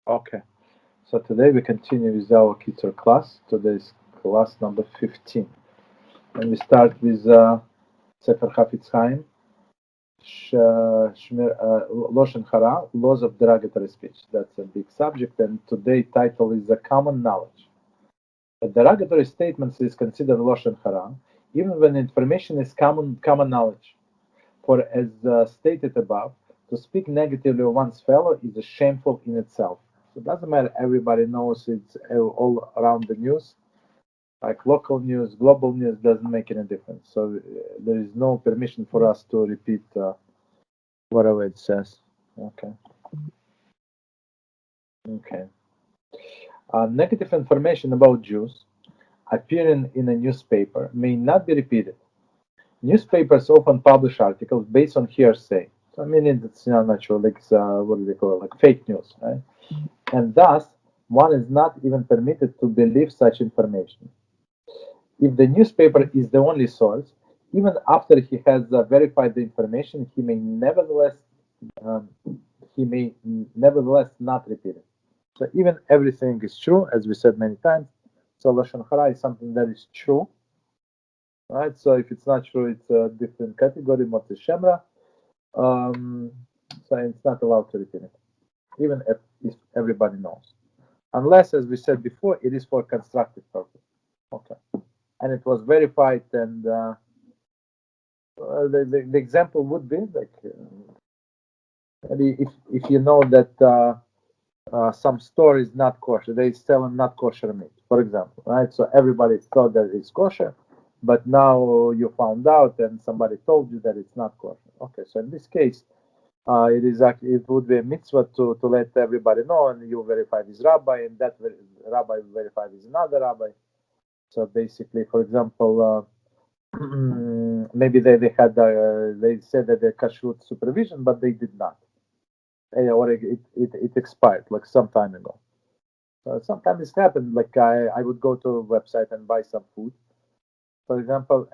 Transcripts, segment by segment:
Okay, so today we continue with our Kitzur class. Today's class number 15. And we start with Sefer Chafetz Chaim, Loshen Hara, Laws of Derogatory Speech. That's a big subject, and today's title is Common Knowledge. A derogatory statement is considered Loshen Hara, even when information is common knowledge. For as stated above, to speak negatively of one's fellow is shameful in itself. So it doesn't matter, everybody knows it's all around the news, like local news, global news, doesn't make any difference. So there is no permission for us to repeat whatever it says. Okay. Negative information about Jews appearing in a newspaper may not be repeated. Newspapers often publish articles based on hearsay. So meaning it's not true, like what do they call it, like fake news, right? And thus, one is not even permitted to believe such information. If the newspaper is the only source, even after he has verified the information, he may nevertheless not repeat it. So even everything is true, as we said many times. So Lashon Hara is something that is true, right? So if it's not true, it's a different category, Motzi Shemra. So it's not allowed to repeat it, even if everybody knows. Unless, as we said before, it is for constructive purpose. Okay. And it was verified, and the example would be like maybe if you know that some store is not kosher, they sell not kosher meat, for example, right? So everybody thought that it's kosher, but now you found out and somebody told you that it's not kosher. Okay, so in this case, it would be a mitzvah to let everybody know, and you verify this rabbi, and that rabbi will verify with another rabbi. So basically, for example, maybe they said that they kashrut supervision, but they did not, or it expired like some time ago. So sometimes it's happened. Like I would go to a website and buy some food, for example,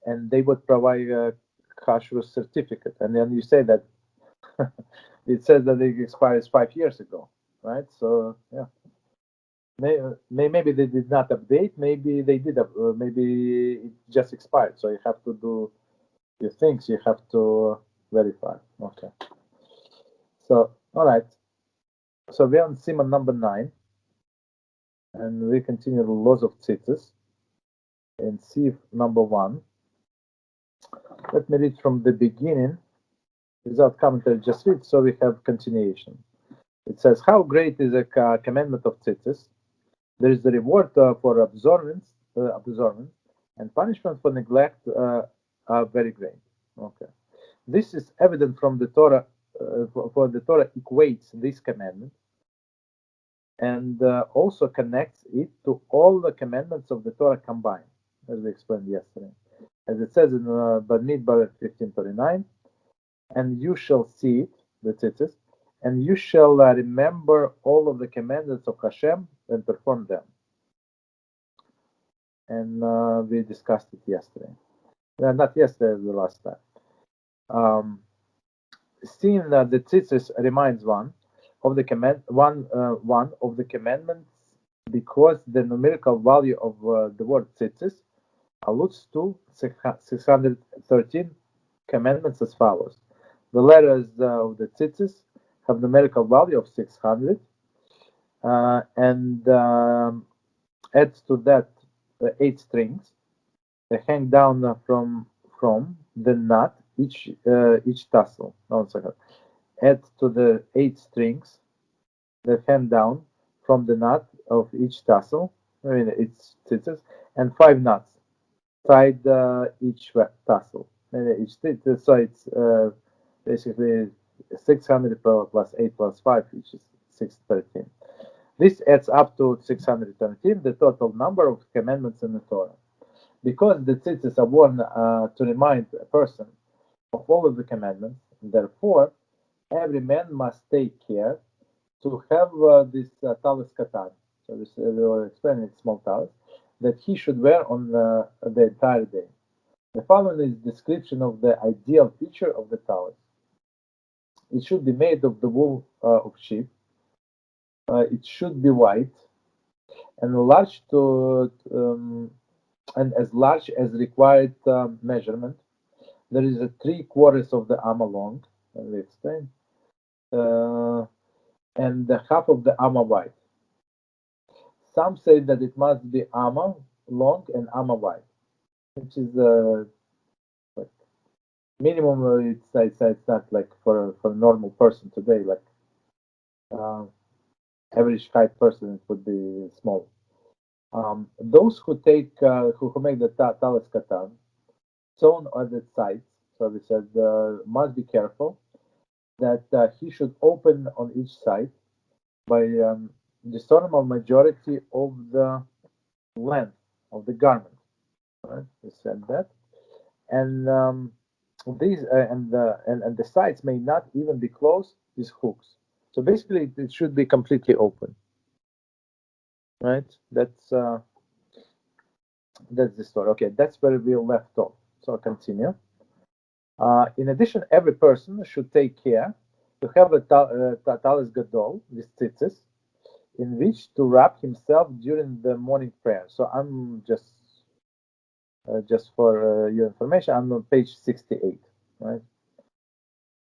and they would provide a kashrut certificate, and then you say that it says that it expires 5 years ago, right? So yeah. Maybe they did not update. Maybe they did. Maybe it just expired. So you have to do your things. You have to verify. Okay. So all right. So we're on Siman number 9, and we continue the laws of tzitzis and see number 1. Let me read from the beginning without commentary. Just read, so we have continuation. It says, "How great is a commandment of tzitzis! There is the reward for observance, and punishment for neglect are very great." Okay, this is evident from the Torah. For the Torah equates this commandment and also connects it to all the commandments of the Torah combined, as we explained yesterday, as it says in Bamidbar 15:39, "And you shall see it," the tzitzis, "and you shall remember all of the commandments of HaShem and perform them." And we discussed it yesterday. Not yesterday, the last time. Seeing that the tzitzis reminds one of the commandments, because the numerical value of the word tzitzis alludes to 613 commandments as follows. The letters of the tzitzis have numerical value of 600, and adds to that 8 strings that hang down from the knot each tassel. No, second. Add to the 8 strings that hang down from the knot of each tassel. I mean, it's tzitzis, and 5 knots tied each tassel. And each so it's basically 600 plus 8 plus 5, which is 613. This adds up to 613, the total number of commandments in the Torah. Because the tzitzis are worn to remind a person of all of the commandments, therefore, every man must take care to have this talis katan. So this we were explaining, small talis, that he should wear on the entire day. The following is description of the ideal feature of the talis. It should be made of the wool of sheep. It should be white and large and as large as required measurement. There is a 3/4 of the amma long, and we explain, and the half of the amma wide. Some say that it must be amma long and amma wide, which is like minimum. It's not like for a normal person today. Like average height person, it would be small. Those who take who make the talis katan sewn on the sides, so we said must be careful that he should open on each side by discernible majority of the length of the garment. Right? We said that, and these and the sides may not even be closed with hooks. So basically, it should be completely open. Right? That's the story. Okay, that's where we left off. So I'll continue. In addition, every person should take care to have a talis gadol with tzitzis, in which to wrap himself during the morning prayer. So I'm just for your information, I'm on page 68, right?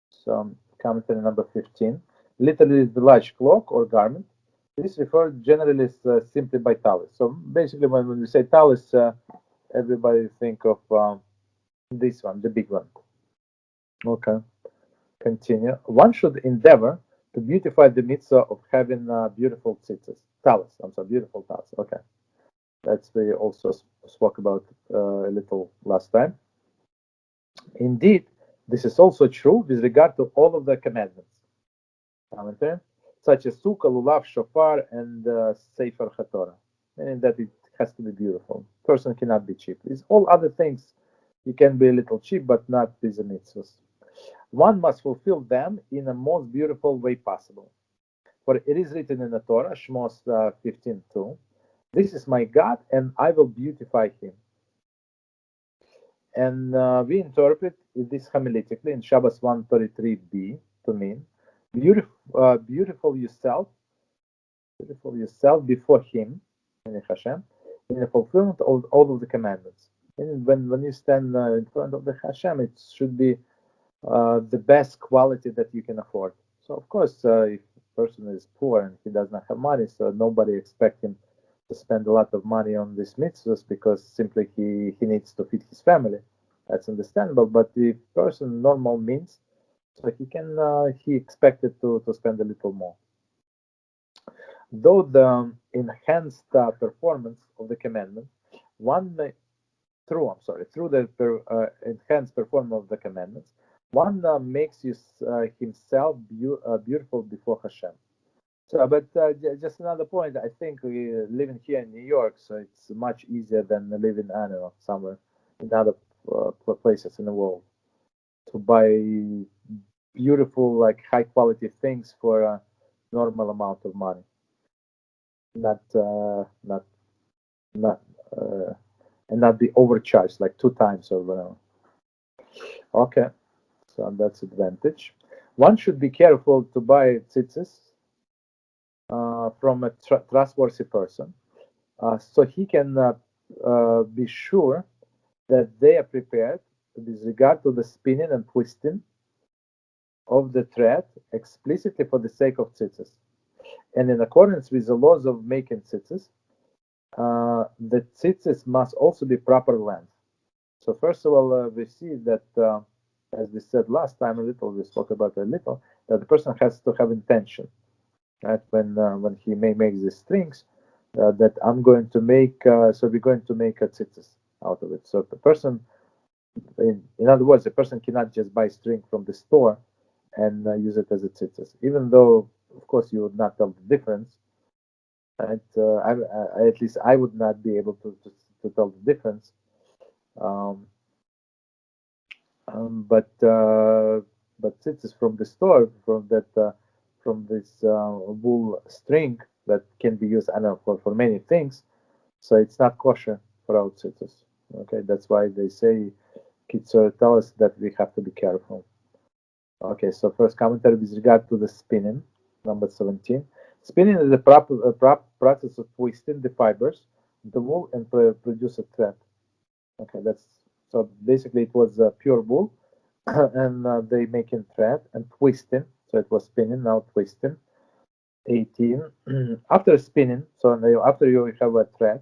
So commentary number 15. Literally, the large cloak or garment. This referred generally simply by talis. So basically, when we say talis, everybody think of this one, the big one. Okay, continue. One should endeavor to beautify the mitzvah of having beautiful tzitzis. Talis, I'm sorry, beautiful talis. Okay, that's we also spoke about a little last time. Indeed, this is also true with regard to all of the commandments. Commentary, such as sukkah, lulav, shofar, and sefer hatorah, meaning that it has to be beautiful. Person cannot be cheap. It's all other things. You can be a little cheap, but not with the mitzvahs. One must fulfill them in the most beautiful way possible. For it is written in the Torah, Shmos 15:2, "This is my God, and I will beautify him." And we interpret this homiletically in Shabbos 133b to mean, beautiful yourself before him, meaning HaShem, in the fulfillment of all of the commandments. And when you stand in front of the HaShem, it should be the best quality that you can afford. So of course, if a person is poor and he does not have money, so nobody expects him to spend a lot of money on these mitzvahs because simply he needs to feed his family. That's understandable. But the person normal means, so he expected to spend a little more. Though the enhanced performance of the commandment, through the enhanced performance of the commandments, one makes himself beautiful before HaShem. So, but just another point, I think we living here in New York, so it's much easier than living, I don't know, somewhere in other places in the world, to buy beautiful, like high quality things for a normal amount of money, and not be overcharged like 2 times or whatever. Okay, so that's advantage. One should be careful to buy tzitzis from a trustworthy person, so he can be sure that they are prepared with regard to the spinning and twisting of the thread explicitly for the sake of tzitzis, and in accordance with the laws of making tzitzis. The tzitzis must also be proper length. So first of all, we see that, as we said last time we spoke about a little, that the person has to have intention, right? When he may make these strings, that I'm going to make, so we're going to make a tzitzis out of it. So the person, in other words, the person cannot just buy string from the store and use it as a tzitzis, even though, of course, you would not tell the difference. Right? At least I would not be able to tell the difference. But tzitzis from the store, from this wool string that can be used, I don't know, for many things. So it's not kosher for our tzitzis. Okay, that's why they say Kitzur tell us that we have to be careful. Okay, so first commentary with regard to the spinning, number 17. Spinning is the process of twisting the fibers, the wool, and produce a thread. Okay, that's so basically it was pure wool, and they making thread and twisting. So it was spinning, now twisting. 18. After spinning, so after you have a thread,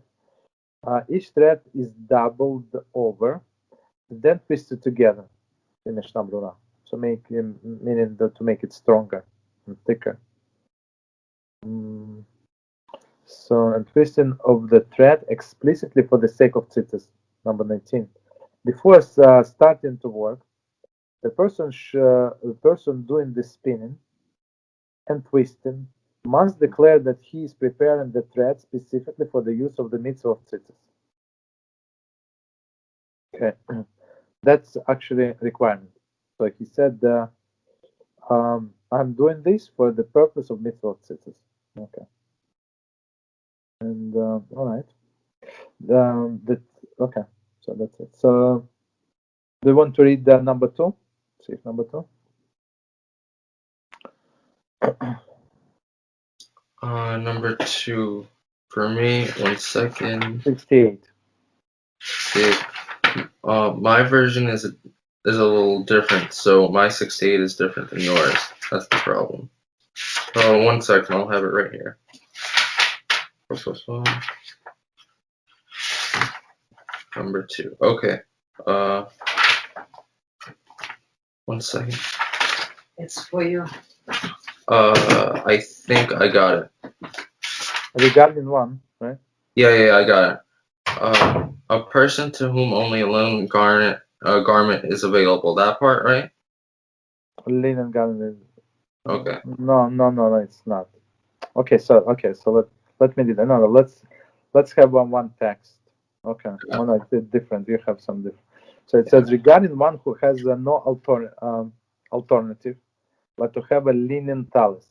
each thread is doubled over, then twisted together in Mishnah Brura. So meaning to make it stronger and thicker. So and twisting of the thread explicitly for the sake of tzitzis, number 19. Before starting to work, the person doing the spinning and twisting must declare that he is preparing the thread specifically for the use of the mitzvah of tzitzis. Okay, that's actually a requirement. So he said, I'm doing this for the purpose of mitzvah of tzitzis. Okay. And all right. Okay. So that's it. So do you want to read number 2? See if number 2. Number 2 for me. 1 second. 68. See, my version is a little different, so my 68 is different than yours. That's the problem. 1 second, I'll have it right here. Number 2. Okay. 1 second. It's for you. I think I got it. Regarding 1, right? Yeah, I got it. A person to whom only a linen garment is available. That part, right? Linen garment. Okay. No, it's not. Okay, so let me do that. No, let's have one text. Okay. Oh no, it's different. You have some different. So it says regarding one who has no alternative, but to have a linen talus.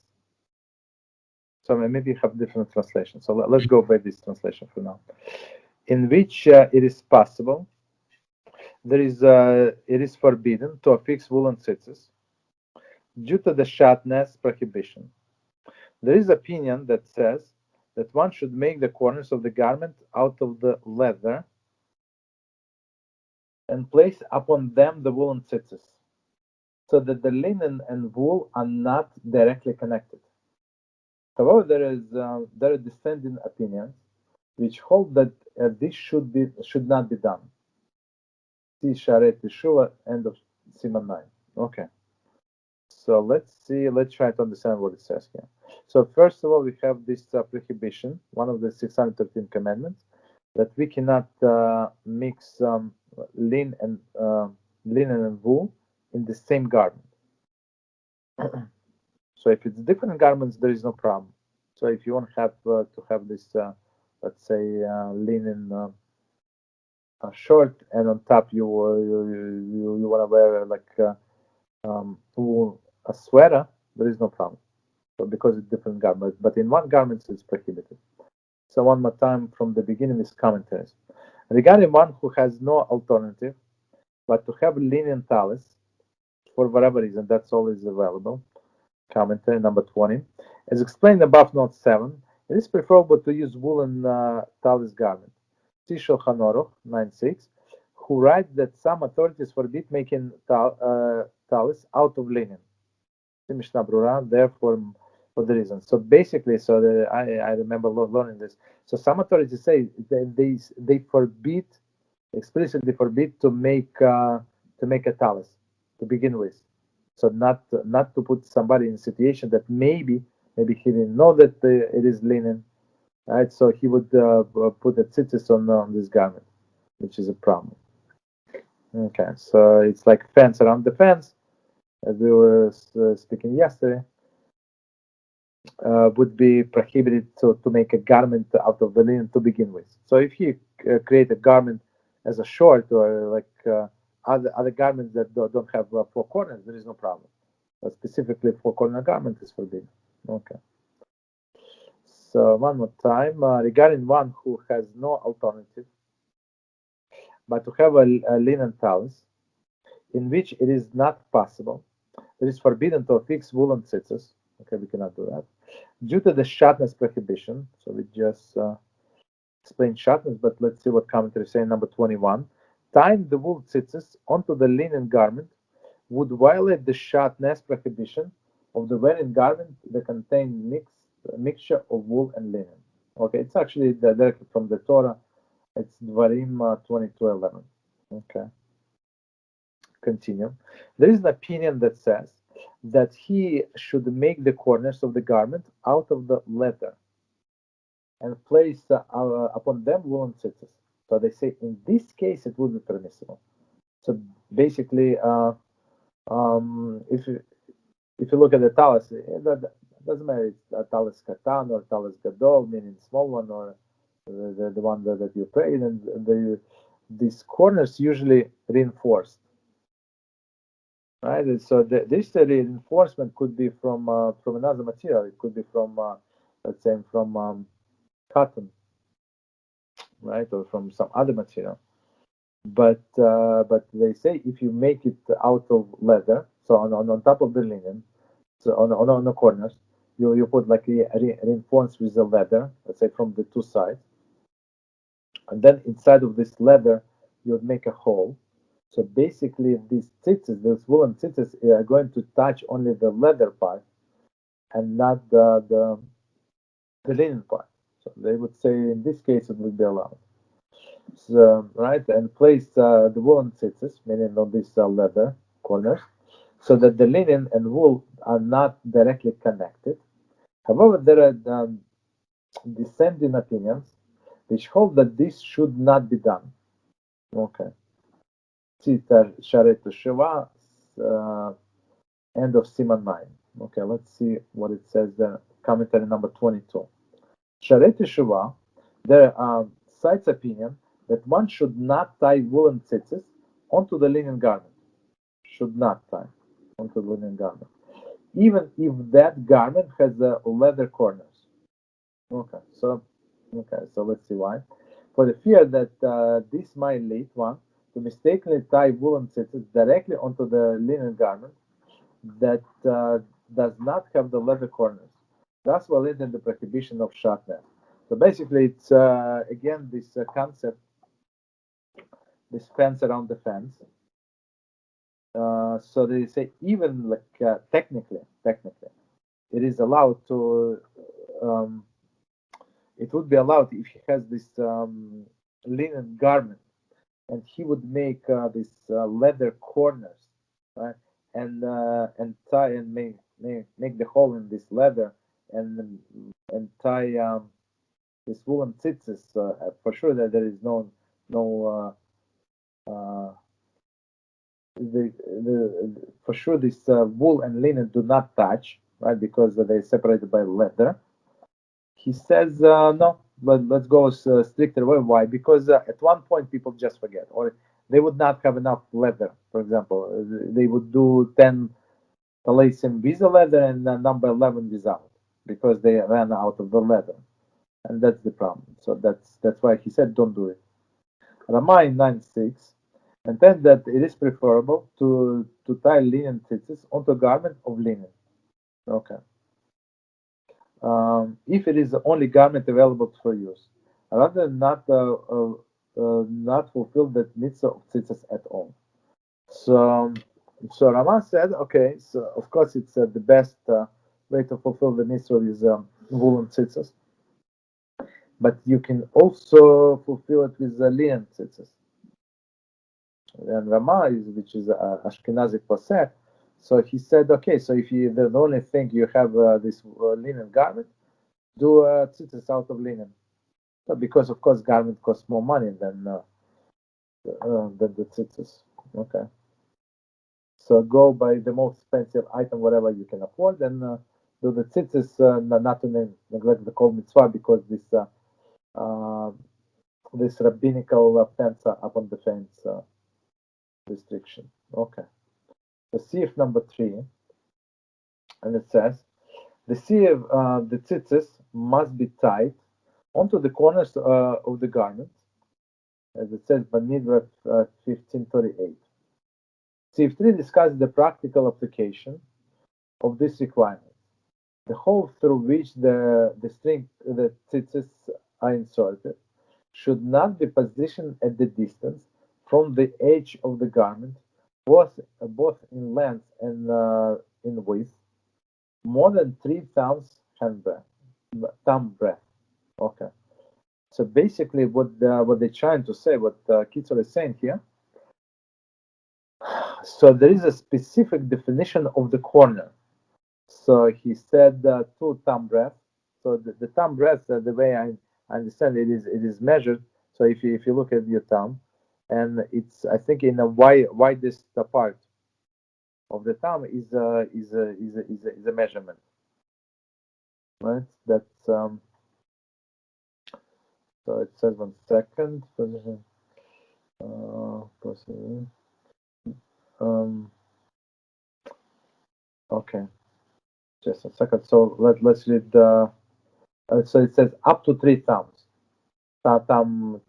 So maybe you have different translations. So let's go by this translation for now. In which it is possible, it is forbidden to affix woolen tzitzis due to the shatnez prohibition. There is opinion that says that one should make the corners of the garment out of the leather and place upon them the woolen tzitzis, so that the linen and wool are not directly connected. However, there are dissenting opinions which hold that this should not be done. See Sharet TeShuva, end of Siman 9. Okay. So let's try to understand what it says here. So first of all, we have this prohibition, one of the 613 commandments, that we cannot mix linen and wool in the same garment. So if it's different garments, there is no problem. So if you want to have this, let's say, linen short, and on top you want to wear like wool, a sweater, there is no problem. So because it's different garments, but in one garment it's prohibited. So one more time from the beginning is commentaries. Regarding one who has no alternative, but to have linen talus, for whatever reason, that's always available. Commentary number 20. As explained above, note 7, it is preferable to use woolen talus garment. See Shulchan Aruch 9.6, who writes that some authorities forbid making talus out of linen. See Mishnah Brura, therefore, for the reason. So basically, I remember learning this. So some authorities say they explicitly forbid to make a talus to begin with. So not to put somebody in a situation that maybe he didn't know that it is linen, right? So he would put a tzitzis on this garment, which is a problem. Okay, so it's like fence around the fence, as we were speaking yesterday. Would be prohibited to make a garment out of the linen to begin with. So if you create a garment as a short or like other garments that don't have 4 corners, there is no problem. But specifically 4-corner garment is forbidden. Okay. So one more time, regarding one who has no alternative, but to have a linen talus, in which it is not possible, It is forbidden to affix woolen tzitzis. Okay, we cannot do that. Due to the shatnez prohibition. So we just explained shatnez, but let's see what commentary say. Number 21. Tying the wool tzitzis onto the linen garment would violate the shatnez prohibition of the wearing garment that contain mixture of wool and linen. Okay, it's actually directly from the Torah. It's Dvarim 22:11. Okay. Continue. There is an opinion that says that he should make the corners of the garment out of the leather and place upon them woolen tzitzis. So they say in this case it would be permissible. So basically, if you look at the talis, that doesn't matter. It's a talis katan or talis gadol, meaning small one, or the one that you prayed, and these corners usually reinforced, right? And so this reinforcement could be from another material. It could be from let's say from cotton, right, or from some other material. But they say if you make it out of leather, so on top of the linen, so on the corners, you put like reinforced with the leather, let's say from the two sides, and then inside of this leather you would make a hole. So basically these tzitzis, these woolen tzitzis, are going to touch only the leather part and not the linen part. So they would say in this case it would be allowed. So, right, and place the woolen tzitzis, meaning on these leather corners, so that the linen and wool are not directly connected. However, there are dissenting opinions which hold that this should not be done. Okay. Trita Sharet TeShuva, end of Siman 9. Okay, let's see what it says there. Commentary number 22. Sharet TeShuva, there cites opinion that one should not tie woolen tzitzis onto the linen garment. Should not tie onto the linen garment, even if that garment has leather corners. Okay, so let's see why. For the fear that this might lead one to mistakenly tie woolen tzitzis directly onto the linen garment that does not have the leather corners, thus violating the prohibition of shatnez. So basically, it's again this concept, this fence around the fence. So they say even like technically, it is allowed to. It would be allowed if he has this linen garment, and he would make these leather corners, right? And tie and make the hole in this leather and tie this woolen tzitzis. For sure that there is no for sure this wool and linen do not touch, right? Because they're separated by leather. He says no, but let's go stricter way. Why? Because at one point people just forget, or they would not have enough leather. For example, they would do 10 talaisim with the leather and number 11 without, because they ran out of the leather, and that's the problem. So that's why he said don't do it. Ramah 9:6 intends that it is preferable to tie linen tzitzis onto a garment of linen. Okay. If it is the only garment available for use, rather than not fulfill the mitzvah of tzitzis at all. So Ramah said, okay, so of course it's the best way to fulfill the mitzvah is woolen tzitzis, but you can also fulfill it with linen tzitzis. And Ramah which is Ashkenazi posek. So he said, okay, so if the only thing you have this linen garment, do tzitzis out of linen. So because of course garment costs more money than the tzitzis. Okay. So go by the most expensive item, whatever you can afford, and do the tzitzis, not to neglect the kol mitzvah, because this rabbinical fence upon the fence restriction. Okay. The sieve number 3, and it says the sieve, the tzitzis must be tied onto the corners of the garment, as it says Banidra 15:38. Sieve 3 discusses the practical application of this requirement. The hole through which the tzitzis are inserted should not be positioned at the distance from the edge of the garment, both in length and in width, more than 3 thumbs thumb breadth. Okay. So basically, what they're trying to say, what Kitzur is saying here. So there is a specific definition of the corner. So he said 2 thumb breadth. So the thumb breadth, the way I understand it is measured. So if you look at your thumb, and it's, I think, in a widest part of the thumb is a measurement, right? That's so it says 1 second. Okay, just a second. So let's read. So it says up to 3 thumbs, thumb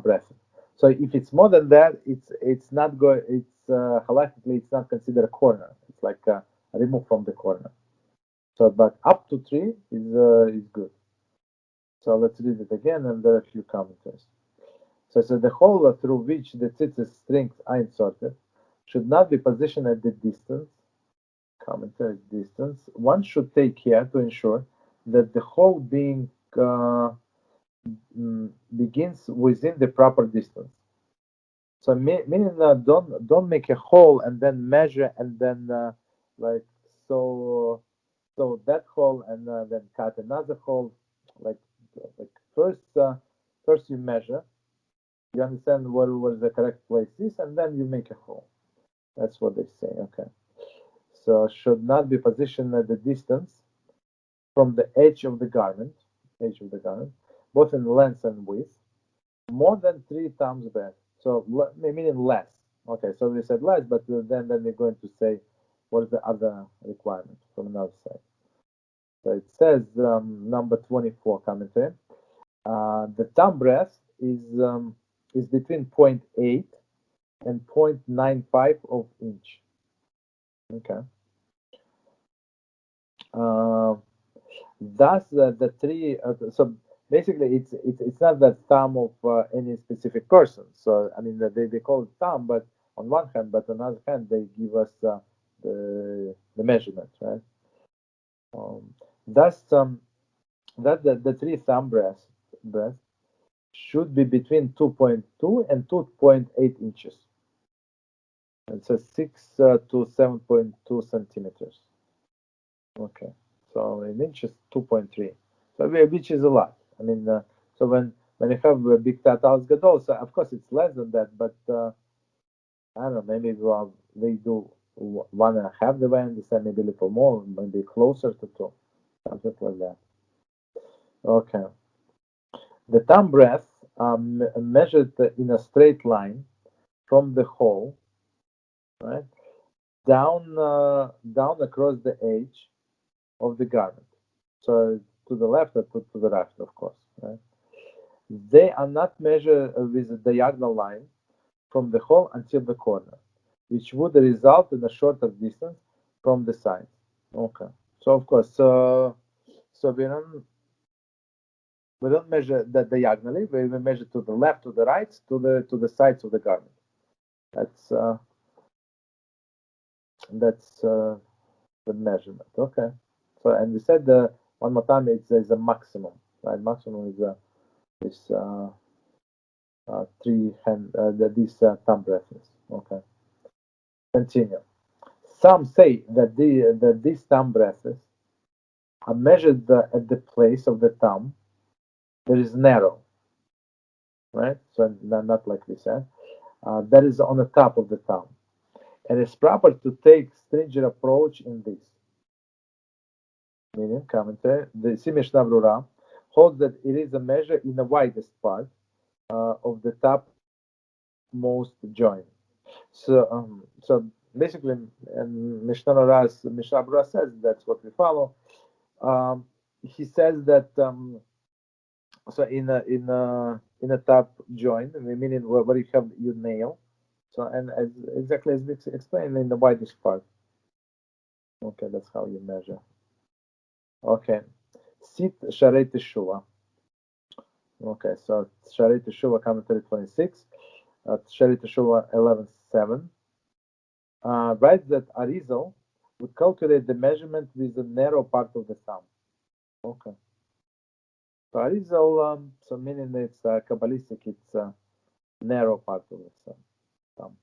breadth. So if it's more than that, it's not good. It's halachically it's not considered a corner. It's like removed from the corner. So, but up to 3 is good. So let's read it again, and there are a few commentaries. So the hole through which the tzitzis strings are inserted should not be positioned at the distance. Commentary distance. One should take care to ensure that the hole being begins within the proper distance. So meaning don't make a hole and then measure and then like so that hole and then cut another hole. Like first you measure, you understand where the correct place is, and then you make a hole. That's what they say. Okay. So should not be positioned at the distance from the edge of the garment, both in length and width, more than 3 thumbs breadth. So meaning less. Okay, so we said less, but then they're going to say what is the other requirement from another side. So it says number 24 commentary. The thumb breadth is between 0.8 and 0.95 of inch. Okay. Thus, the 3. So basically, it's not the thumb of any specific person. So I mean, they call it thumb, but on one hand, but on the other hand, they give us the measurement, right? Thus, that the 3 thumb breadth should be between 2.2 and 2.8 inches. It's 6 to 7.2 centimeters. Okay, so in inches 2.3. So which is a lot. I mean, so when you have a big tatas gadol, so of course it's less than that, but I don't know, maybe they do 1.5 the way I understand, maybe a little more, maybe closer to 2, something like that. Okay. The thumb breadth measured in a straight line from the hole, right, down across the edge of the garment. So to the left or to the right, of course, right? They are not measured with a diagonal line from the hole until the corner, which would result in a shorter distance from the sides. Okay. So of course, so we don't measure that diagonally. We measure to the left, to the right, to the sides of the garment. That's the measurement. Okay. So and we said one more time, it's a maximum, right? Maximum is 3 hand these thumb breadths. Okay. Continue. Some say that these thumb breadths are measured at the place of the thumb that is narrow, right? So not like we said. That is on the top of the thumb, and it's proper to take stringent approach in this. Meaning, commentary, the Mishnah Brura holds that it is a measure in the widest part of the top most joint. So basically, and Mishnah Brura says that's what we follow. He says that so in a top joint, meaning where you have your nail, So, and as exactly as we explained in the widest part. Okay, that's how you measure. Okay, sit Sharei TeShuva. Okay, so Sharei TeShuva commentary 26, Sharei TeShuva 11:7. Writes that Arizal would calculate the measurement with the narrow part of the thumb. Okay. So Arizal, so meaning it's Kabbalistic, it's narrow part of the thumb.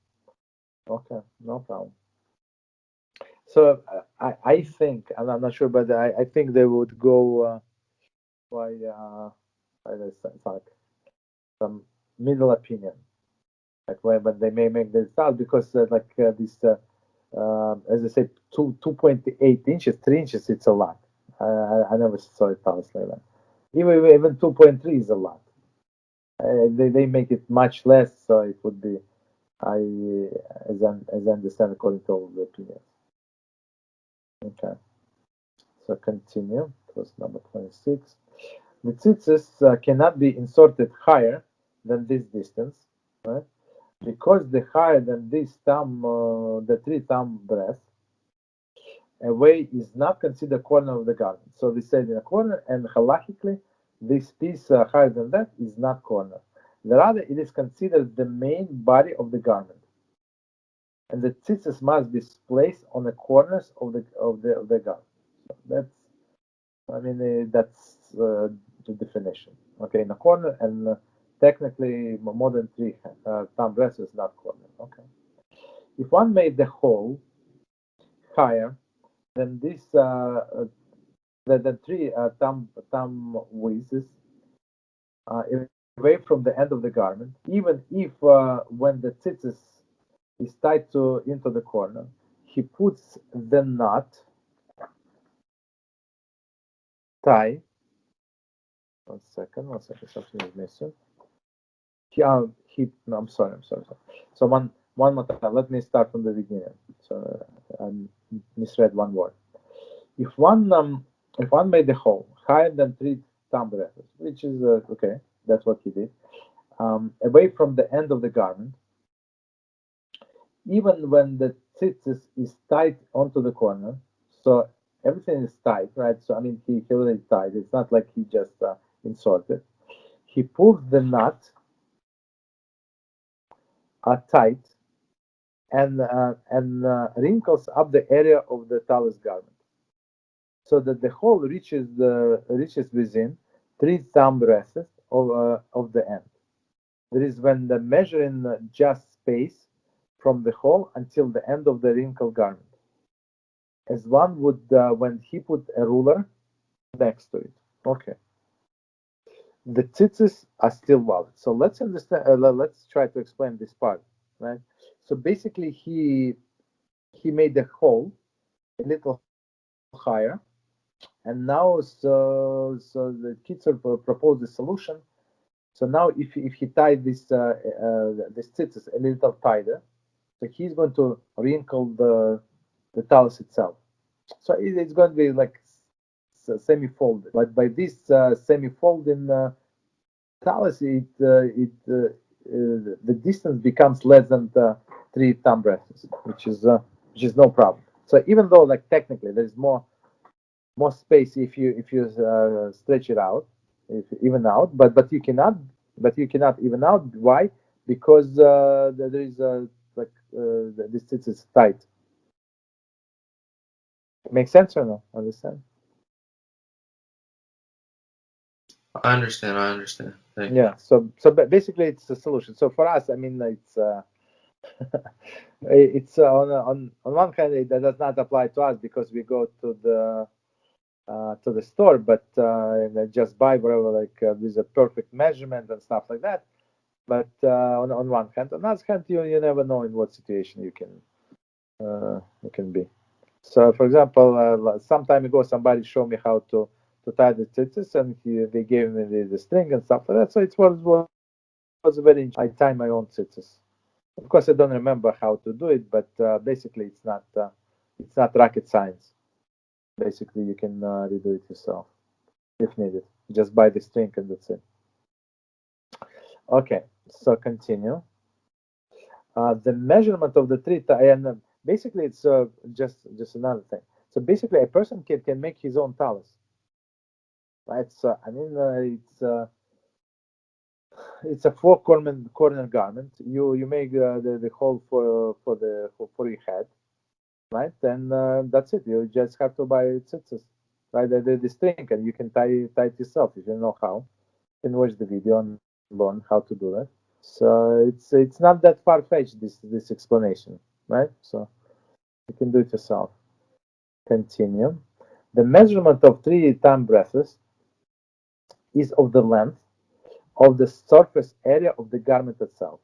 Okay, no problem. So I think, and I'm not sure, but I think they would go by it's like some middle opinion, like but they may make this out because this, as I say, 2.8 inches, 3 inches, it's a lot. I never saw it like that. Even 2.3 is a lot. They make it much less, so it would be, as I understand, according to all the opinions. Okay, so continue. Plus number 26. The tzitzis cannot be inserted higher than this distance, right? Because the higher than this thumb, the 3 thumb breadth away is not considered corner of the garment. So we said in a corner, and halachically, this piece higher than that is not corner. Rather, it is considered the main body of the garment, and the tzitzis must be placed on the corners of the garment. So that's the definition. Okay, in a corner, and technically more than 3 thumb breadths is not corner. Okay, if one made the hole higher than this, than 3 thumb widths away from the end of the garment, even if when the tzitzis is tied into the corner, he puts the knot tie. One second, something is missing. No, I'm sorry. So one more time. Let me start from the beginning. So I misread one word. If one made the hole higher than 3 thumb breadths, which is okay, that's what he did, away from the end of the garment, even when the tzitzis is tied onto the corner, so everything is tight, right? So he already tied. It's not like he just inserted. He pulls the knot tight and wrinkles up the area of the talus garment, so that the hole reaches within 3 thumb breadths of the end. That is when the measuring just space from the hole until the end of the wrinkled garment, as one would when he put a ruler next to it. Okay. The tzitzis are still valid. So let's understand. Let's try to explain this part, right? So basically, he made the hole a little higher, and now so the Kitzur proposed a solution. So now, if he tied this tzitzis a little tighter, so he's going to wrinkle the talus itself. So it's going to be like semi-folded. But by this semi-folding talus, the distance becomes less than 3 thumb breadths, which is no problem. So even though technically there's more space if you stretch it out, even out, but you cannot even out. Why? Because there is this is tight. Make sense or no? Understand? I understand. Thank you. Yeah. So basically, it's a solution. So for us, it's it's on one hand it does not apply to us because we go to the store, but just buy whatever with a perfect measurement and stuff like that. But on one hand, on the other hand, you never know in what situation you can be. So, for example, some time ago, somebody showed me how to tie the tzitzis, and they gave me the string and stuff like that. So it was very interesting. I tie my own tzitzis. Of course, I don't remember how to do it, but basically, it's not rocket science. Basically, you can redo it yourself if needed. Just buy the string and that's it. Okay, so continue. The measurement of the Trita, and basically it's just another thing. So basically, a person can make his own talus, right? So I mean, it's a four-corner garment. You make the hole for your head, right? And that's it. You just have to buy tzitzis, right? The string, and you can tie it yourself if you know how. You can watch the video and learn how to do that. So it's not that far-fetched, this explanation, right? So you can do it yourself. Continue. The measurement of 3 thumb breadths is of the length of the surface area of the garment itself.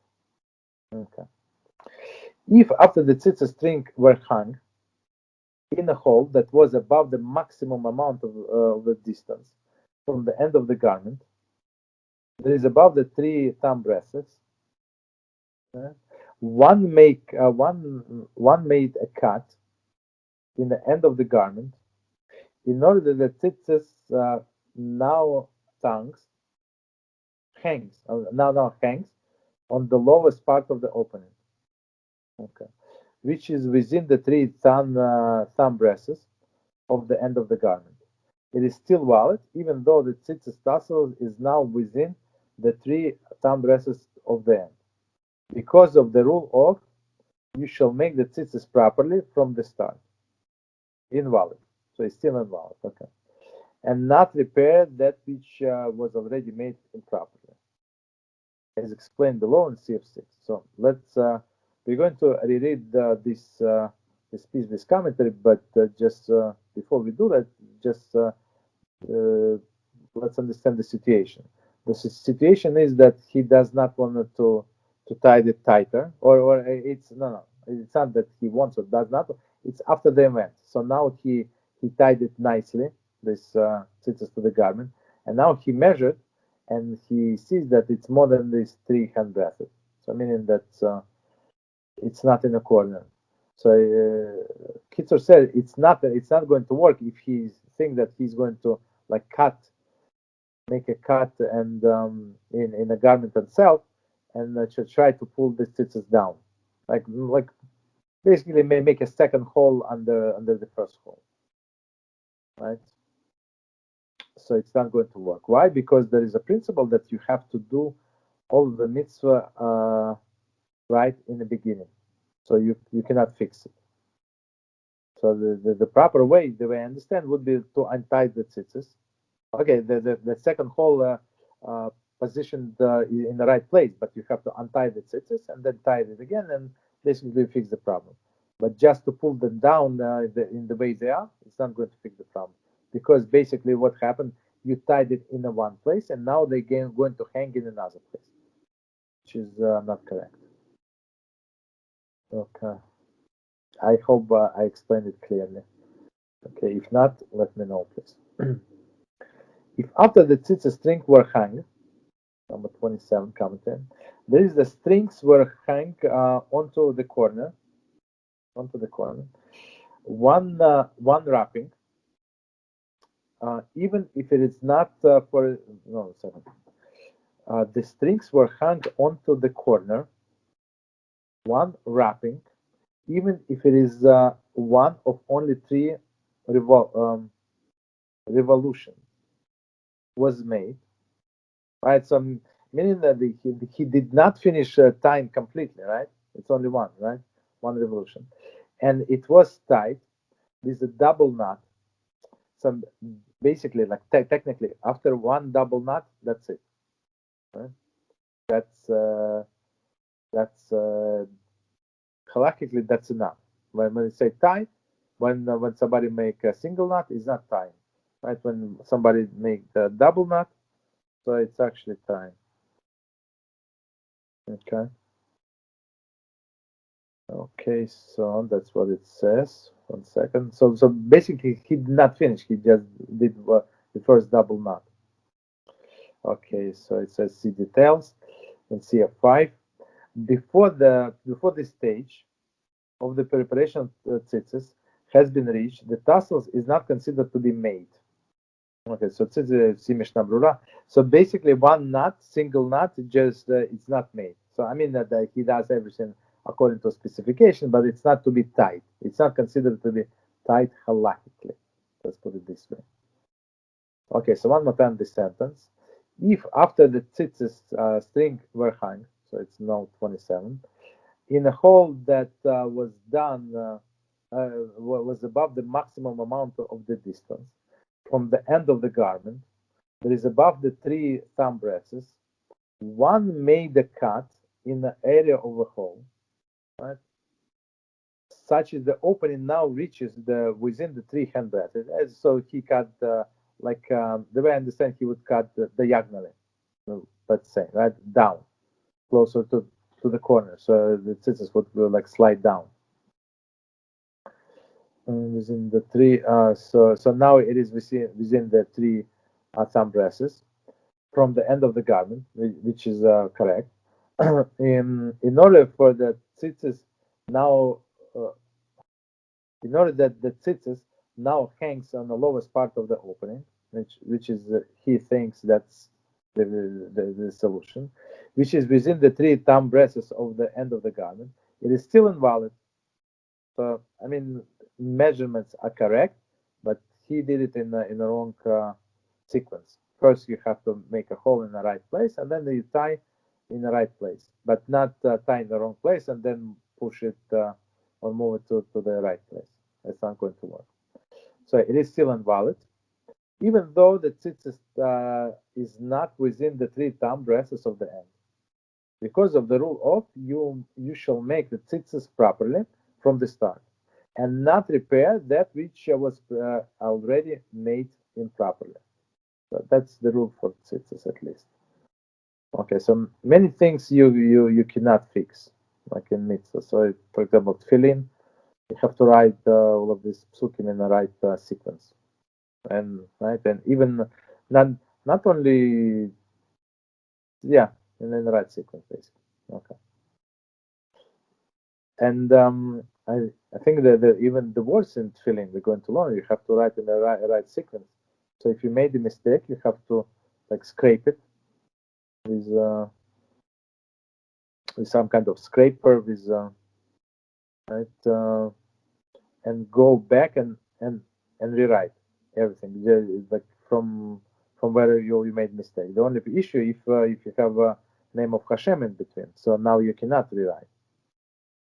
Okay. If after the tzitzit string were hung in a hole that was above the maximum amount of the distance from the end of the garment, there is above the 3 thumb breadths. One made a cut in the end of the garment in order that the tzitzit now hangs on the lowest part of the opening, okay, which is within the 3 thumb breadths of the end of the garment. It is still valid even though the tzitzit tassel is now within the 3 thumb breadths of the end, because of the rule of you shall make the tzitzit properly from the start. Invalid. So it's still invalid. Okay. And not repair that which was already made improperly, as explained below in CF6. So let's we're going to reread this piece, this commentary, but just before we do that, just let's understand the situation. The situation is that he does not want to tie it tighter, or it's no, it's not that he wants or does not. It's after the event. So now he tied it nicely, this tzitzis to the garment, and now he measured, and he sees that it's more than these 3 hand breadths. So meaning that it's not in a corner. So Kitzur said it's not going to work if he thinks that he's going to like make a cut and in a garment itself, and try to pull the tzitzis down, like basically make a second hole under the first hole, right? So it's not going to work. Why? Because there is a principle that you have to do all the mitzvah right in the beginning, so you cannot fix it. So the proper way, the way I understand, would be to untie the tzitzis. Okay, the second hole positioned in the right place, but you have to untie the tzitzis and then tie it again, and basically fix the problem. But just to pull them down in the way they are, it's not going to fix the problem, because basically what happened, you tied it in one place, and now they're going to hang in another place, which is not correct. Okay, I hope I explained it clearly. Okay, if not, let me know, please. If after the tzitzit string were hung, number 27 commentary, there is the strings were hung onto the corner, one wrapping, even if it is not the strings were hung onto the corner, one wrapping, even if it is one of only 3 revolutions was made, right? So meaning that he did not finish tying completely, right? It's only one, right? One revolution, and it was tied with a double knot. So basically, like technically, after one double knot, that's it, right? That's halakhically that's enough. When you say tie, when somebody make a single knot, it's not tying, right? When somebody make the double knot, so it's actually tying. Okay. Okay, so that's what it says. 1 second. So basically, he did not finish. He just did the first double knot. Okay, so it says see details in CF5. Before this stage of the preparation of tzitzis has been reached, the tassels is not considered to be made. Okay, so so basically one knot, single knot, just it's not made. So I mean that he does everything according to specification, but it's not to be tied. It's not considered to be tied halachically. Let's put it this way. Okay, so one more time this sentence. If after the tzitzis string were hung, so it's note 27, in a hole that was done, was above the maximum amount of the distance from the end of the garment, that is above the 3 thumb breadths, one made a cut in the area of the hole, right? Such as the opening now reaches within the 3 hand breadths. So he cut the way I understand, he would cut diagonally, let's say, right down, closer to the corner, so the tzitzis would like slide down within the 3. So now it is within the 3 thumb breadths from the end of the garment, which is correct. In order for the tzitzis now, in order that the tzitzis now hangs on the lowest part of the opening, which is he thinks that's the solution, which is within the 3 thumb breadths of the end of the garment, it is still invalid. So I mean, measurements are correct, but he did it in the wrong sequence. First, you have to make a hole in the right place, and then you tie in the right place, but not tie in the wrong place and then push it or move it to the right place. That's not going to work. So it is still invalid, even though the tzitzis is not within the 3 thumb breadths of the end. Because of the rule of you shall make the tzitzis properly from the start, and not repair that which was already made improperly. So that's the rule for tzitzis, at least. Okay, so many things you cannot fix, like in mitzvah. So, for example, tefillin, you have to write all of these psukim in the right sequence, and even not only, yeah, in the right sequence, basically. Okay, and I think that even the words in tefillin we're going to learn, you have to write in the right sequence. So if you made a mistake, you have to like scrape it with some kind of scraper, with and go back and rewrite everything, like from where you made mistake. The only issue if you have a name of HaShem in between, so now you cannot rewrite.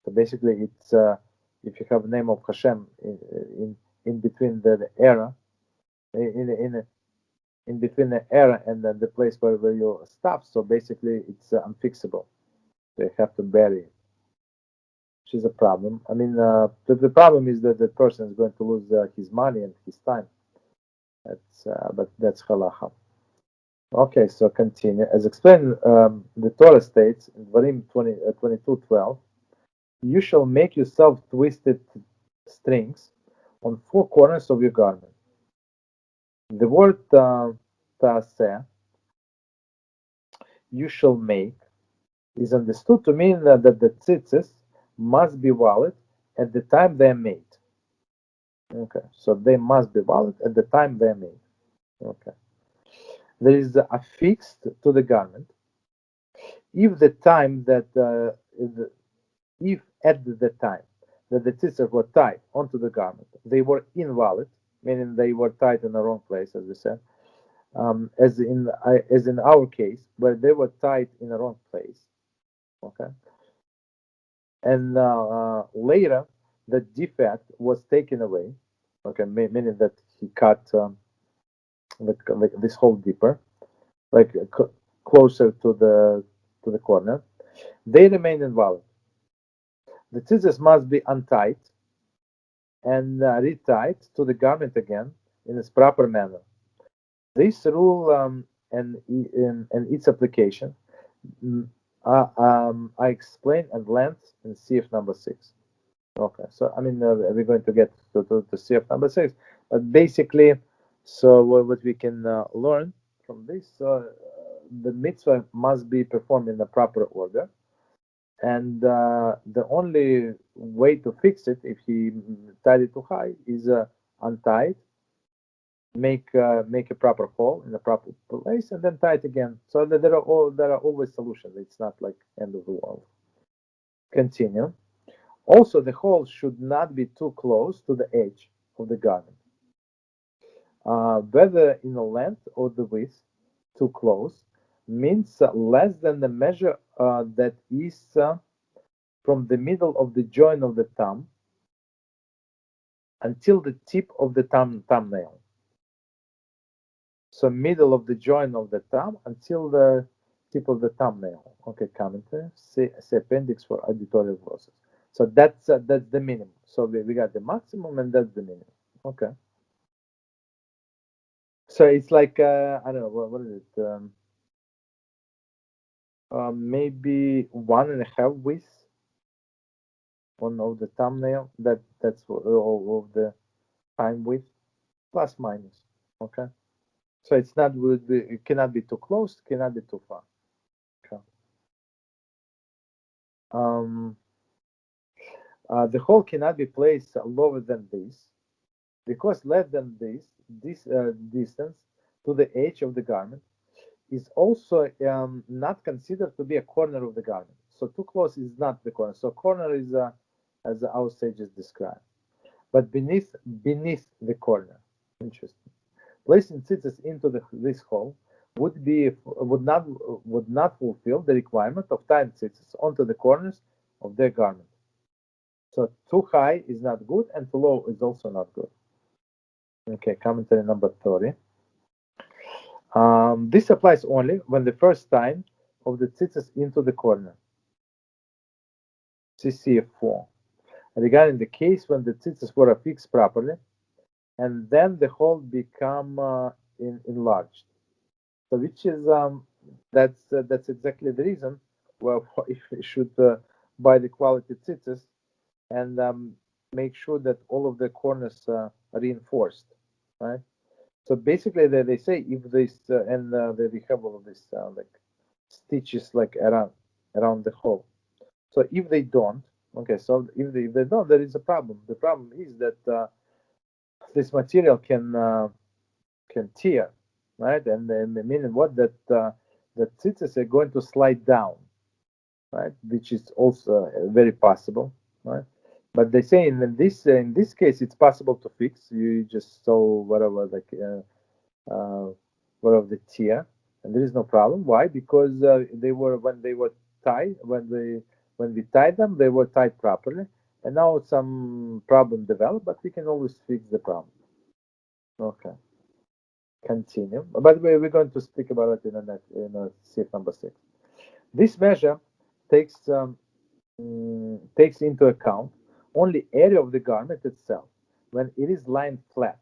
So basically, it's if you have a name of HaShem in between the error, in between the error and then the place where you stop. So basically, it's unfixable. So you have to bury it, which is a problem. I mean, the problem is that the person is going to lose his money and his time. But that's halacha. Okay, so continue. As explained, the Torah states in Dvarim 22:12, you shall make yourself twisted strings on 4 corners of your garment. The word ta'aseh, you shall make, is understood to mean that the tzitzis must be valid at the time they are made. Okay, so they must be valid at the time they are made. Okay, there is affixed to the garment. If the time that if at the time that the tzitzis were tied onto the garment, they were invalid, meaning they were tied in the wrong place, as we said, as in our case, where they were tied in the wrong place. Okay, and later the defect was taken away. Okay, meaning that he cut like this hole deeper, like closer to the corner. They remain invalid. The tzitzis must be untied and retied to the garment again in its proper manner. This rule and its application I explain at length in CF number 6. Okay, so I mean we're going to get to CF number 6, but basically, so what we can learn from this, the mitzvah must be performed in the proper order, and the only way to fix it, if he tied it too high, is untie it, make a proper hole in the proper place, and then tie it again. So that there are always solutions. It's not like end of the world. Continue. Also, the hole should not be too close to the edge of the garment, whether in the length or the width. Too close means less than the measure that is from the middle of the joint of the thumb until the tip of the thumbnail. So middle of the joint of the thumb until the tip of the thumbnail. Okay, commentary. See appendix for editorial process. So that's the minimum. So we got the maximum and that's the minimum. Okay. So it's like I don't know what is it? Maybe 1.5 width on of the thumbnail. That's all of the time width, plus minus. Okay. So it's not it cannot be too close, cannot be too far. Okay. The hole cannot be placed lower than this, because less than this distance to the edge of the garment is also not considered to be a corner of the garment. So too close is not the corner. So corner is as our sages describe, but beneath the corner. Interesting. Placing tzitzis into this hole would not fulfill the requirement of tying tzitzis onto the corners of their garment. So too high is not good, and too low is also not good. Okay, commentary number 30. This applies only when the first time of the tzitzis into the corner. CCF4. Regarding the case when the tzitzis were affixed properly, and then the hole become enlarged. So which is that's exactly the reason why if we should buy the quality tzitzis and make sure that all of the corners are reinforced, right? So basically, they say if this and they have all of this like stitches like around the hole. So if they don't, okay, so if they don't, there is a problem. The problem is that this material can tear, right? And meaning what that the tzitzis are going to slide down, right? Which is also very possible, right? But they say in this case it's possible to fix. You just sew whatever like whatever the tear, and there is no problem. Why? Because they were when we tied them, they were tied properly, and now some problem developed, but we can always fix the problem. Okay. Continue. By the way, we're going to speak about it in step number 6. This measure takes into account only area of the garment itself when it is lying flat.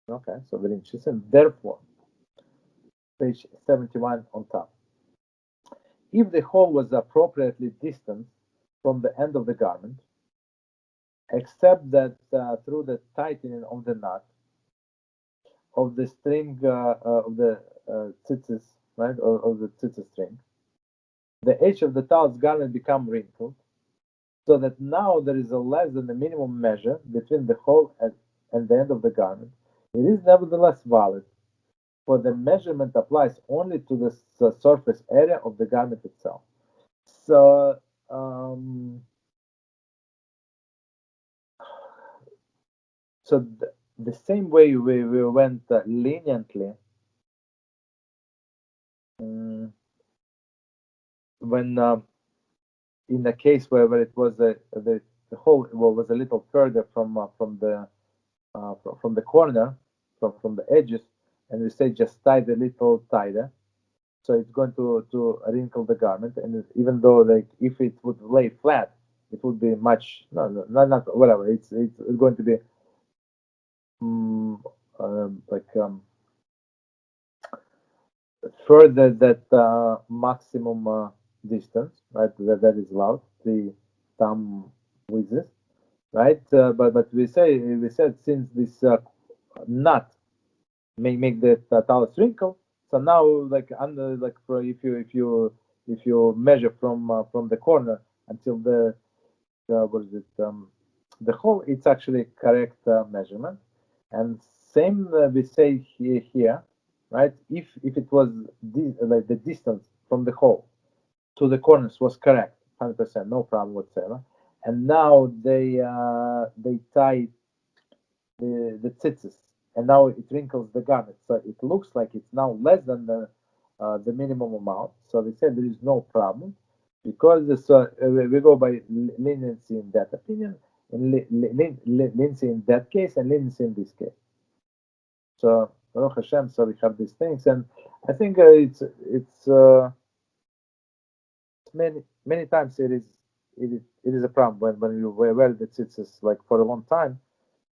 Okay, so very interesting. Therefore, page 71 on top. If the hole was appropriately distant from the end of the garment, except that through the tightening of the knot of the string of the tzitzis, right, of the tzitzis string, the edge of the towel's garment become wrinkled, so that now there is a less than the minimum measure between the hole and the end of the garment. It is nevertheless valid, for the measurement applies only to the surface area of the garment itself. So the same way we went leniently when in the case where it was the hole was a little further from the corner, from the edges, and we say just tie a little tighter, so it's going to wrinkle the garment, and even though like if it would lay flat, it would be much not whatever. It's going to be further that maximum distance, right? That is allowed, the thumb width, right? But we said since this knot may make the towel wrinkle, so now like under like for if you measure from the corner until the what is it the hole, it's actually correct measurement. And same we say here, right? If it was like the distance from the hole to the corners was correct 100%, no problem whatsoever. And now they tie the tzitzis, and now it wrinkles the garment, so it looks like it's now less than the minimum amount. So they said there is no problem because we go by leniency in that opinion, and leniency in that case, and leniency in this case. So Baruch HaShem, so we have these things, and I think it's many times it is a problem when you wear the tzitzis like for a long time.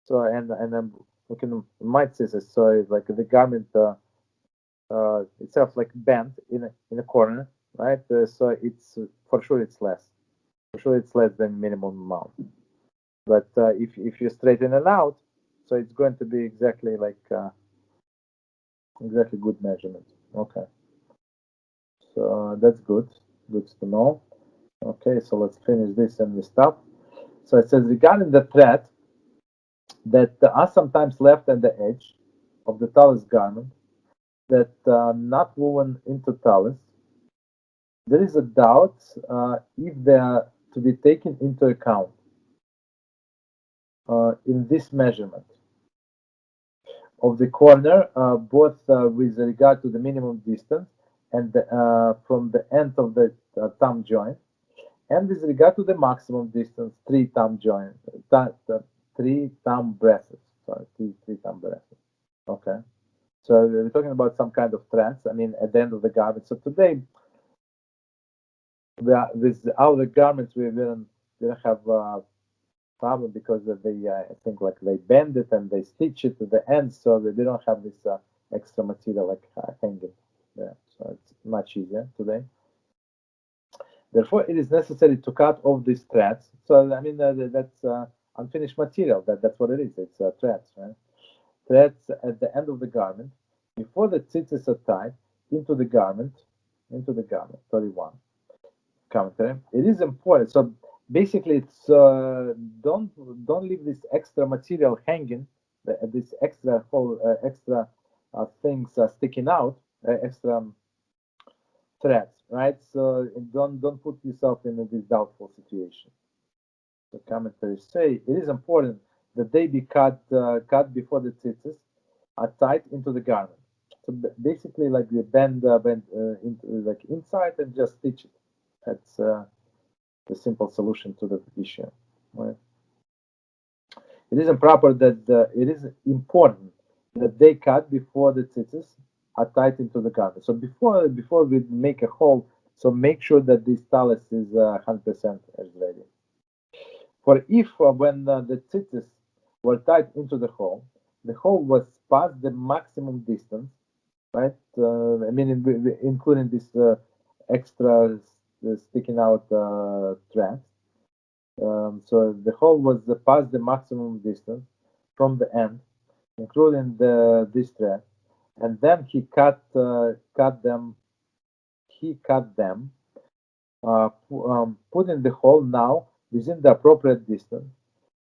So and I'm looking at my tzitzis, so it's like the garment itself like bent in a corner, right? So it's for sure it's less. For sure it's less than minimum amount. But if you straighten it out, so it's going to be exactly like exactly good measurement. Okay. So that's good. Good to know. Okay, so let's finish this and we stop. So it says regarding the thread that are sometimes left at the edge of the tallis garment that not woven into tallis, there is a doubt if they are to be taken into account in this measurement of the corner, both with regard to the minimum distance and from the end of the thumb joint, and with regard to the maximum distance, 3 thumb joint, 3 thumb breadths. Sorry, three thumb breadths. Okay, so we're talking about some kind of threads. I mean, at the end of the garment. So today, with our garments, we don't have problem because they I think like they bend it and they stitch it to the end, so we don't have this extra material like hanging there. So it's much easier today. Therefore, it is necessary to cut off these threads. So I mean that's unfinished material. That's what it is. It's threads, right? Threads at the end of the garment before the tzitzis are tied into the garment. 31 commentary. It is important. So basically, it's don't leave this extra material hanging. This extra extra things sticking out, extra threads, right? So don't put yourself in this doubtful situation. The commentaries say it is important that they be cut before the tzitzis are tied into the garment. So basically, like they bend into, like inside and just stitch it. That's the simple solution to the issue. Right? It is improper that it is important that they cut before the tzitzis are tied into the garment. So before we make a hole, so make sure that this tallis is 100% ready. For if when the tzitzis were tied into the hole was past the maximum distance, right? I mean, including this extra sticking out threads. So the hole was past the maximum distance from the end, including this thread, and then he cut them. He cut them, putting the hole now within the appropriate distance.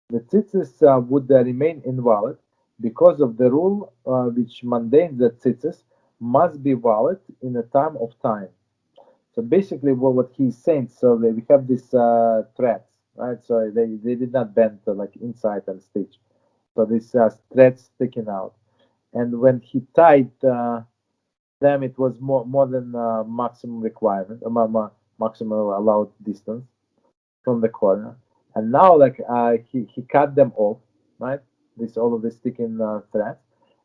The tzitzis would remain invalid because of the rule which mandates that tzitzis must be valid in a time of time. So basically, what he's saying, so we have these threads, right? So they did not bend like inside and stitch. So these threads sticking out, and when he tied them, it was more than maximum requirement, maximum allowed distance from the corner. And now, like he cut them off, right? All of the sticking threads,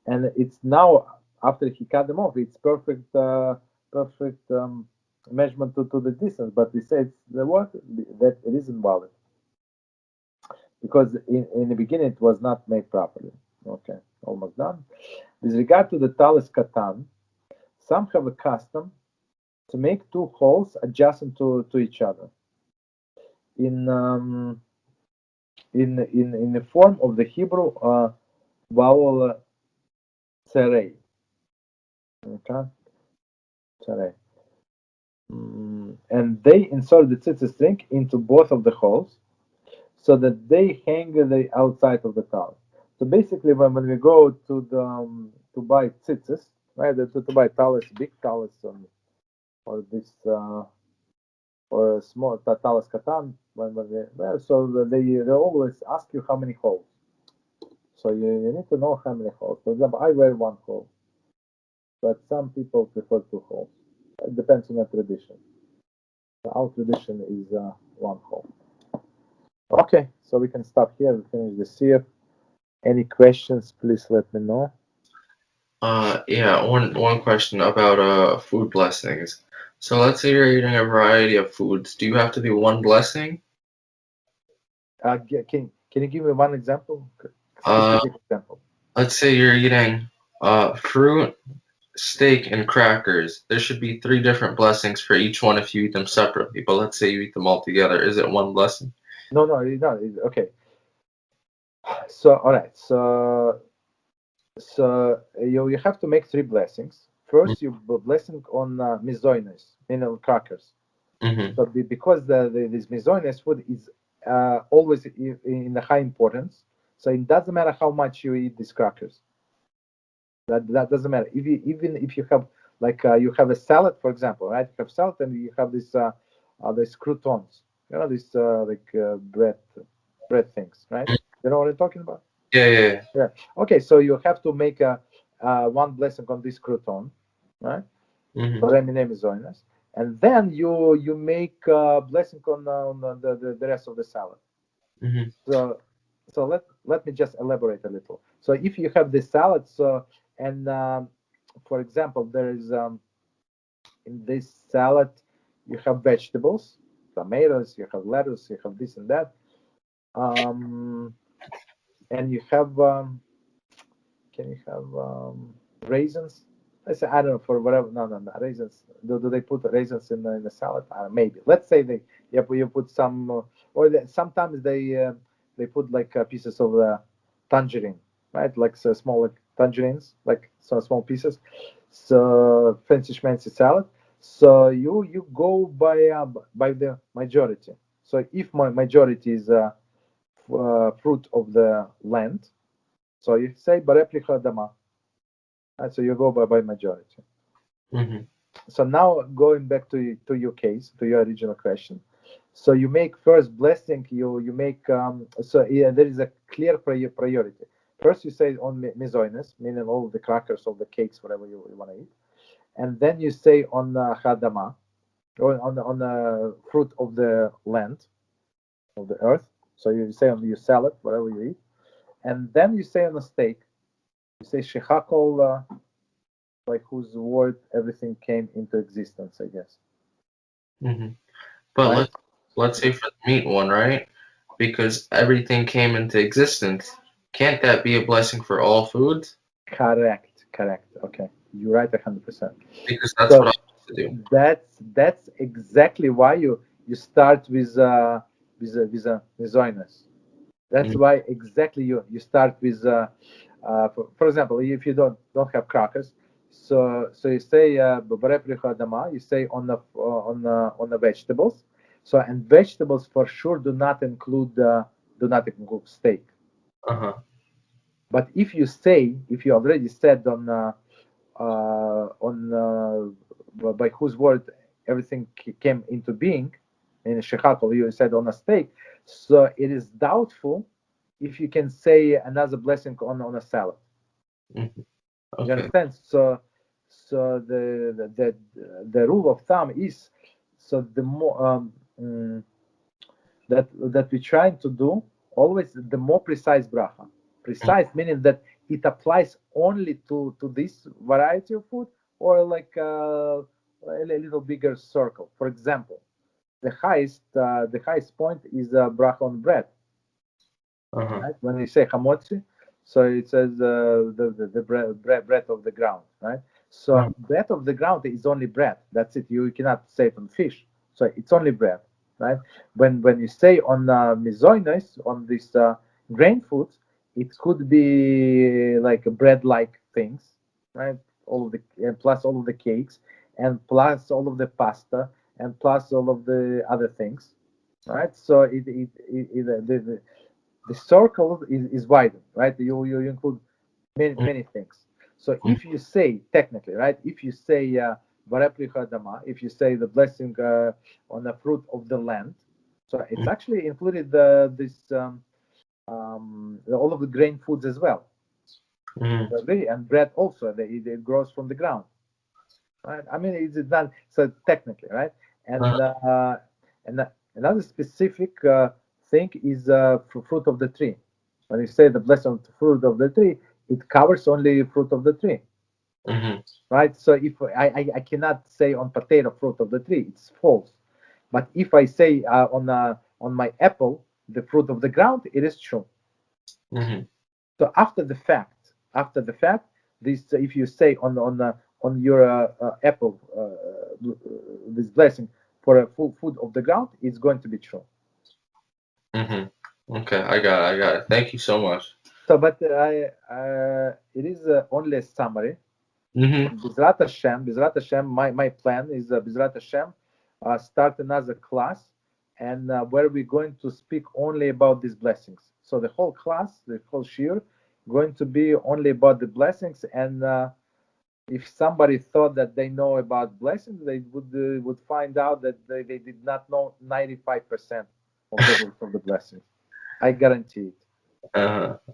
and it's now after he cut them off, it's perfect measurement to the distance. But we say that it isn't valid because in the beginning it was not made properly. Okay, almost done. With regard to the talis katan, some have a custom to make 2 holes adjacent to each other in the form of the Hebrew vowel tzarei. Okay, tzarei. And they insert the tzitzis string into both of the holes so that they hang the outside of the towel. So basically, when we go to buy tzitzis, right, to buy tallis, big tallis, or this or a small talis katan, so they always ask you how many holes. So you need to know how many holes. For example, I wear 1 hole, but some people prefer 2 holes. It depends on the tradition. Our tradition is 1 hole. Okay, so we can stop here. We finish this here. Any questions? Please let me know. Yeah, one question about food blessings. So let's say you're eating a variety of foods. Do you have to do one blessing? Can you give me one example? Specific example. Let's say you're eating fruit, steak, and crackers. There should be 3 different blessings for each one if you eat them separately. But let's say you eat them all together. Is it one blessing? No. Okay. So all right. So you have to make 3 blessings. First, you blessing on mizoines, meaning crackers. Mm-hmm. So because this mizoines food is always in the high importance, so it doesn't matter how much you eat these crackers. That doesn't matter. Even if you have you have a salad, for example, right? You have salad and you have these croutons, these bread things, right? You know what I'm talking about? Yeah. Okay, so you have to make one blessing on this crouton, right? Mm-hmm. And then you make a blessing on the rest of the salad. Mm-hmm. So let me just elaborate a little. So if you have this salad, and for example, there is in this salad you have vegetables, tomatoes, you have lettuce, you have this and that, and you have can you have raisins? I say I don't know for whatever. No, raisins. Do they put raisins in the salad? Maybe. Let's say you put some, sometimes they put like pieces of tangerine, right? Like so small tangerines, like so small pieces. So fancy schmancy salad. So you go by the majority. So if my majority is fruit of the land, so you say bareplicha dama. So you go by majority. Mm-hmm. So now going back to your case, to your original question. So you make first blessing. You make there is a clear priority. First you say on mizoines, meaning all the crackers, all the cakes, whatever you want to eat, and then you say on hadama, or on the fruit of the land, of the earth. So you say on your salad, whatever you eat, and then you say on a steak. You say shechakol. By whose word everything came into existence, I guess. Mm-hmm. But Right? let's say for the meat one, right? Because everything came into existence. Can't that be a blessing for all foods? Correct. Okay, you're right 100%. Because that's So what I used to do. that's exactly why you start with mizoinus. That's why exactly you start with for example, if you don't have crackers, so you say you say on the vegetables. So and vegetables for sure do not include steak. Uh-huh. But if you already said by whose word everything came into being, in Shechakol you said on a steak, so it is doubtful if you can say another blessing on a salad. Mm-hmm. You Okay. understand? So the rule of thumb is, so the more that we're trying to do always the more precise bracha. Precise meaning that it applies only to this variety of food, or like a little bigger circle. For example, the highest point is bracha on bread. Uh-huh. Right? When you say hamotzi, so it says the bread of the ground, right? So bread of the ground is only bread. That's it. You cannot say it on fish. So it's only bread, right? When you say on mizoinos, on this grain foods, it could be like bread-like things, right? All of the plus all of the cakes, and plus all of the pasta, and plus all of the other things, right? So the circle is widened, right? You include many things. So if you say technically, right? If you say if you say the blessing on the fruit of the land, so it's actually included all of the grain foods as well. And bread also, it grows from the ground, right? I mean, it's not so technically, right? And another specific thing is fruit of the tree. When you say the blessing of the fruit of the tree, it covers only fruit of the tree, right? So if I cannot say on potato fruit of the tree, it's false. But if I say on my apple the fruit of the ground, it is true. So after the fact, this if you say on your apple this blessing for a full food of the ground, it's going to be true. Okay, I got it. Thank you so much. So, but it is only a summary. B'ezrat Hashem, my plan is B'ezrat Hashem, start another class, and where we're going to speak only about these blessings. So the whole class, the whole shiur, going to be only about the blessings. And if somebody thought that they know about blessings, they would find out that they did not know 95% of the blessings. I guarantee it.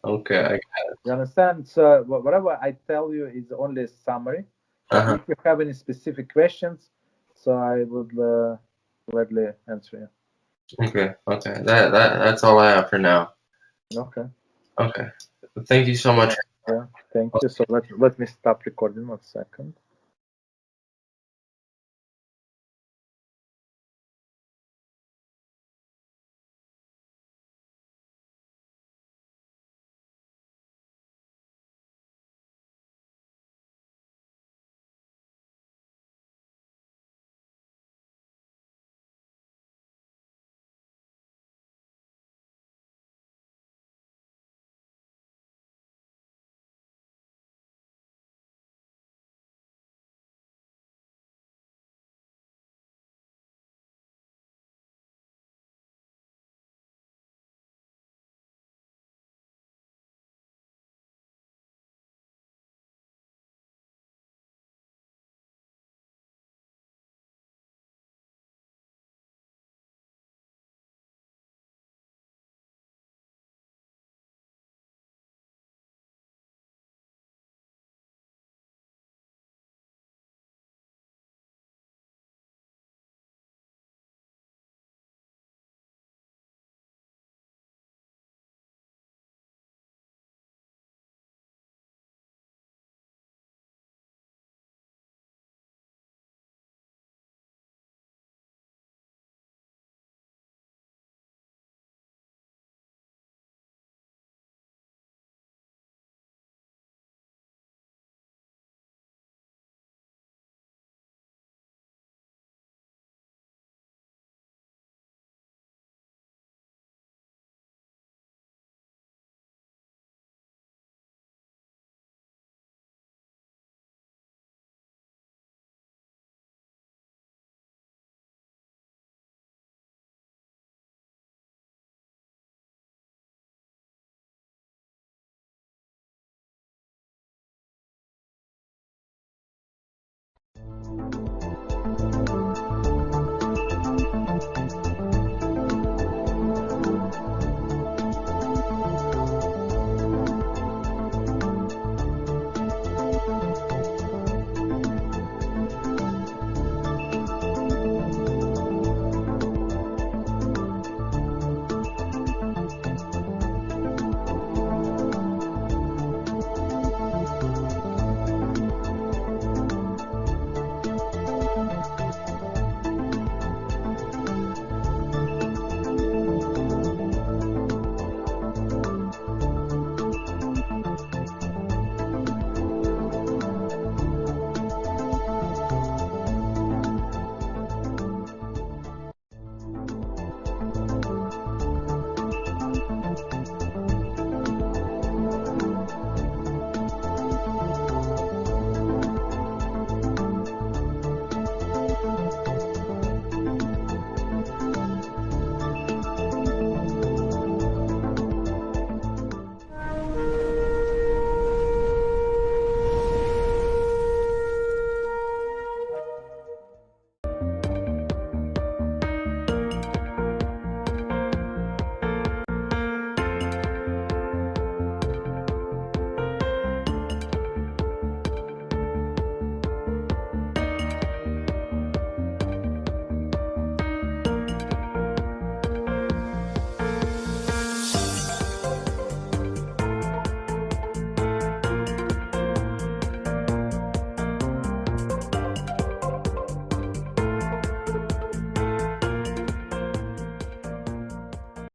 Okay, I got it. You understand? So whatever I tell you is only a summary. If you have any specific questions, so I would gladly answer you. Okay. That's all I have for now. Okay. Okay. Thank you so much. Yeah. Thank you. So let me stop recording 1 second.